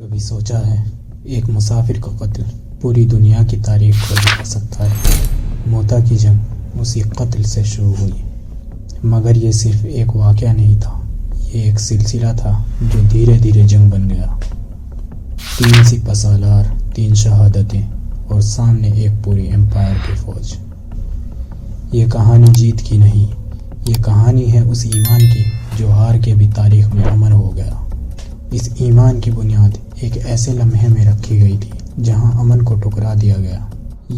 کبھی سوچا ہے ایک مسافر کا قتل پوری دنیا کی تاریخ کو بتا سکتا ہے۔ موتا کی جنگ اسی قتل سے شروع ہوئی، مگر یہ صرف ایک واقعہ نہیں تھا، یہ ایک سلسلہ تھا جو دھیرے دھیرے جنگ بن گیا۔ 3 سپہ سالار، 3 شہادتیں اور سامنے ایک پوری امپائر کی فوج۔ یہ کہانی جیت کی نہیں، یہ کہانی ہے اس ایمان کی جو ہار کے بھی تاریخ میں امر ہو گیا۔ اس ایمان کی بنیاد ایک ایسے لمحے میں رکھی گئی تھی جہاں امن کو ٹھکرا دیا گیا۔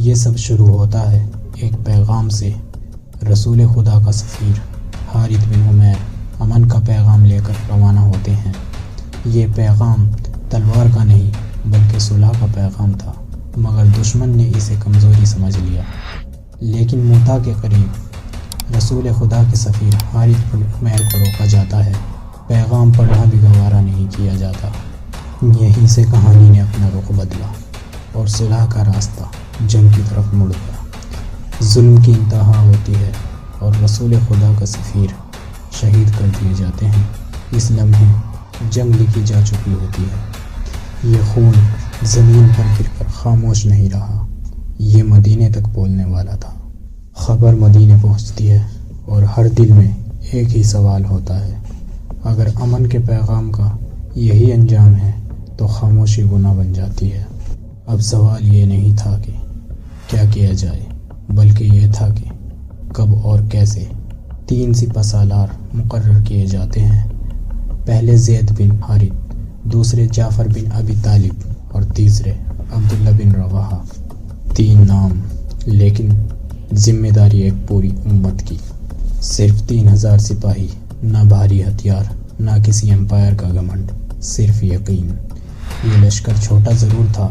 یہ سب شروع ہوتا ہے ایک پیغام سے۔ رسول خدا کا سفیر حارث بن عمیر امن کا پیغام لے کر روانہ ہوتے ہیں۔ یہ پیغام تلوار کا نہیں بلکہ صلح کا پیغام تھا، مگر دشمن نے اسے کمزوری سمجھ لیا۔ لیکن موتا کے قریب رسول خدا کے سفیر حارث بن عمیر کو روکا جاتا ہے، پیغام پڑھنا بھی گوارا نہیں کیا جاتا۔ یہیں سے کہانی نے اپنا رخ بدلا اور صلح کا راستہ جنگ کی طرف مڑ گیا۔ ظلم کی انتہا ہوتی ہے اور رسول خدا کا سفیر شہید کر دیے جاتے ہیں۔ اس لمحے جنگ لکھی جا چکی ہوتی ہے۔ یہ خون زمین پر گر کر خاموش نہیں رہا، یہ مدینے تک بولنے والا تھا۔ خبر مدینے پہنچتی ہے اور ہر دل میں ایک ہی سوال ہوتا ہے، اگر امن کے پیغام کا یہی انجام ہے تو خاموشی گناہ بن جاتی ہے۔ اب سوال یہ نہیں تھا کہ کیا کیا جائے، بلکہ یہ تھا کہ کب اور کیسے۔ 3 سپہ سالار مقرر کیے جاتے ہیں، پہلے زید بن حارث، دوسرے جعفر بن ابی طالب اور تیسرے عبداللہ بن رواحہ۔ 3 نام، لیکن ذمہ داری ایک پوری امت کی۔ صرف 3000 سپاہی، نہ بھاری ہتھیار، نہ کسی امپائر کا گھمنڈ، صرف یقین۔ یہ لشکر چھوٹا ضرور تھا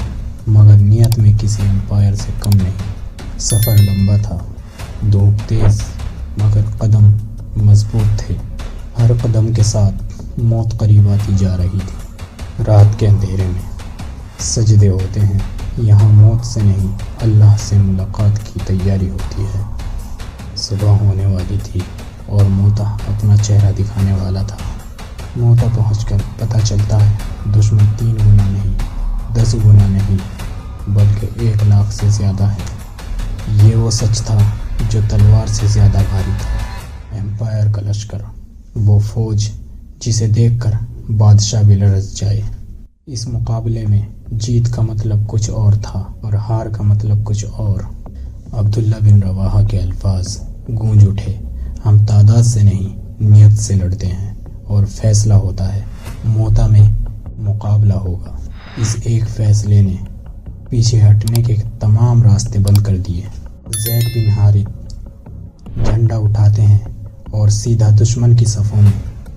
مگر نیت میں کسی امپائر سے کم نہیں۔ سفر لمبا تھا، دھوپ تیز مگر قدم مضبوط تھے۔ ہر قدم کے ساتھ موت قریب آتی جا رہی تھی۔ رات کے اندھیرے میں سجدے ہوتے ہیں، یہاں موت سے نہیں اللہ سے ملاقات کی تیاری ہوتی ہے۔ صبح ہونے والی تھی اور موتا اپنا چہرہ دکھانے والا تھا۔ موتا پہنچ کر پتہ چلتا ہے دشمن 3 گنا نہیں، 10 گنا نہیں بلکہ 1 لاکھ سے زیادہ ہے۔ یہ وہ سچ تھا جو تلوار سے زیادہ بھاری تھا۔ امپائر کا لشکر، وہ فوج جسے دیکھ کر بادشاہ بھی لرز جائے۔ اس مقابلے میں جیت کا مطلب کچھ اور تھا اور ہار کا مطلب کچھ اور۔ عبداللہ بن رواحہ کے الفاظ گونج اٹھے، ہم تعداد سے نہیں نیت سے لڑتے ہیں اور فیصلہ ہوتا ہے موتا میں مقابلہ ہوگا۔ اس ایک فیصلے نے پیچھے ہٹنے کے تمام راستے بند کر دیے۔ زید بن حارث جھنڈا اٹھاتے ہیں اور سیدھا دشمن کی صفوں میں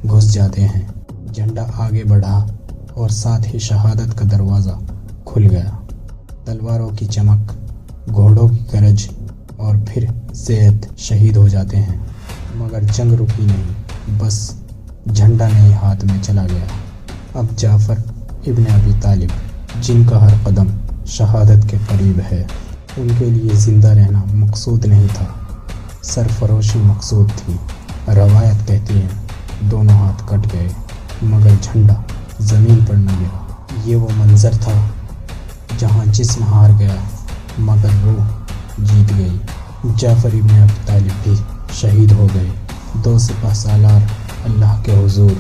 گھس جاتے ہیں۔ جھنڈا آگے بڑھا اور ساتھ ہی شہادت کا دروازہ کھل گیا۔ تلواروں کی چمک، گھوڑوں کی گرج اور پھر زید شہید ہو جاتے ہیں، مگر جنگ رکی نہیں، بس جھنڈا نئے ہاتھ میں چلا گیا۔ اب جعفر ابن ابی طالب، جن کا ہر قدم شہادت کے قریب ہے، ان کے لیے زندہ رہنا مقصود نہیں تھا، سرفروشی مقصود تھی۔ روایت کہتی ہے دونوں ہاتھ کٹ گئے مگر جھنڈا زمین پر نہ گرا۔ یہ وہ منظر تھا جہاں جسم ہار گیا مگر روح جیت گئی۔ جعفر ابن ابی طالب بھی شہید ہو گئے۔ 2 سپہ سالار اللہ کے حضور،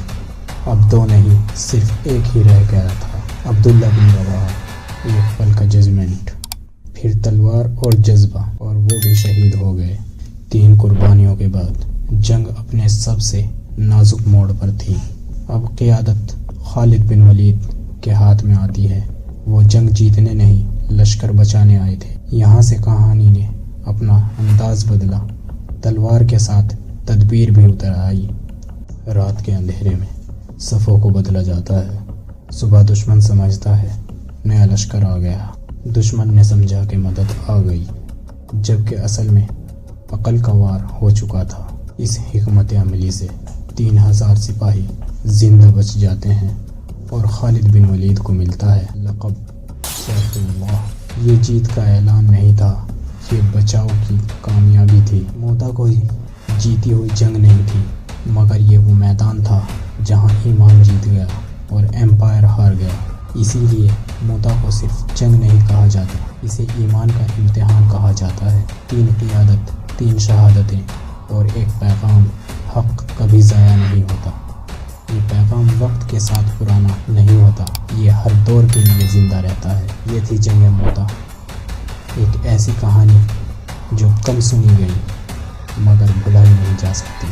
اب 2 نہیں صرف ایک ہی رہ گیا تھا، عبداللہ بن رواحہ۔ ایک پل کا ججمنٹ، پھر تلوار اور جذبہ، اور وہ بھی شہید ہو گئے۔ 3 قربانیوں کے بعد جنگ اپنے سب سے نازک موڑ پر تھی۔ اب قیادت خالد بن ولید کے ہاتھ میں آتی ہے۔ وہ جنگ جیتنے نہیں لشکر بچانے آئے تھے۔ یہاں سے کہانی نے اپنا انداز بدلا، تلوار کے ساتھ تدبیر بھی اتر آئی۔ رات کے اندھیرے میں صفوں کو بدلا جاتا ہے۔ صبح دشمن سمجھتا ہے نیا لشکر آ گیا، دشمن نے سمجھا کہ مدد آ گئی، جبکہ اصل میں عقل کا وار ہو چکا تھا۔ اس حکمت عملی سے 3000 سپاہی زندہ بچ جاتے ہیں اور خالد بن ولید کو ملتا ہے لقب سیف اللہ۔ یہ جیت کا اعلان نہیں تھا، یہ بچاؤ کی کامیابی تھی۔ موتا کوئی جیتی ہوئی جنگ نہیں تھی، مگر یہ وہ میدان تھا جہاں ایمان جیت گیا اور امپائر ہار گیا۔ اسی لیے موتا کو صرف جنگ نہیں کہا جاتا، اسے ایمان کا امتحان کہا جاتا ہے۔ 3 قیادت، 3 شہادتیں اور ایک پیغام، حق کبھی ضائع نہیں ہوتا۔ یہ پیغام وقت کے ساتھ پرانا نہیں ہوتا، یہ ہر دور کے لیے زندہ رہتا ہے۔ یہ تھی جنگ موتا، ایک ایسی کہانی جو کم سنی گئی مگر بھلائی نہیں جا سکتی۔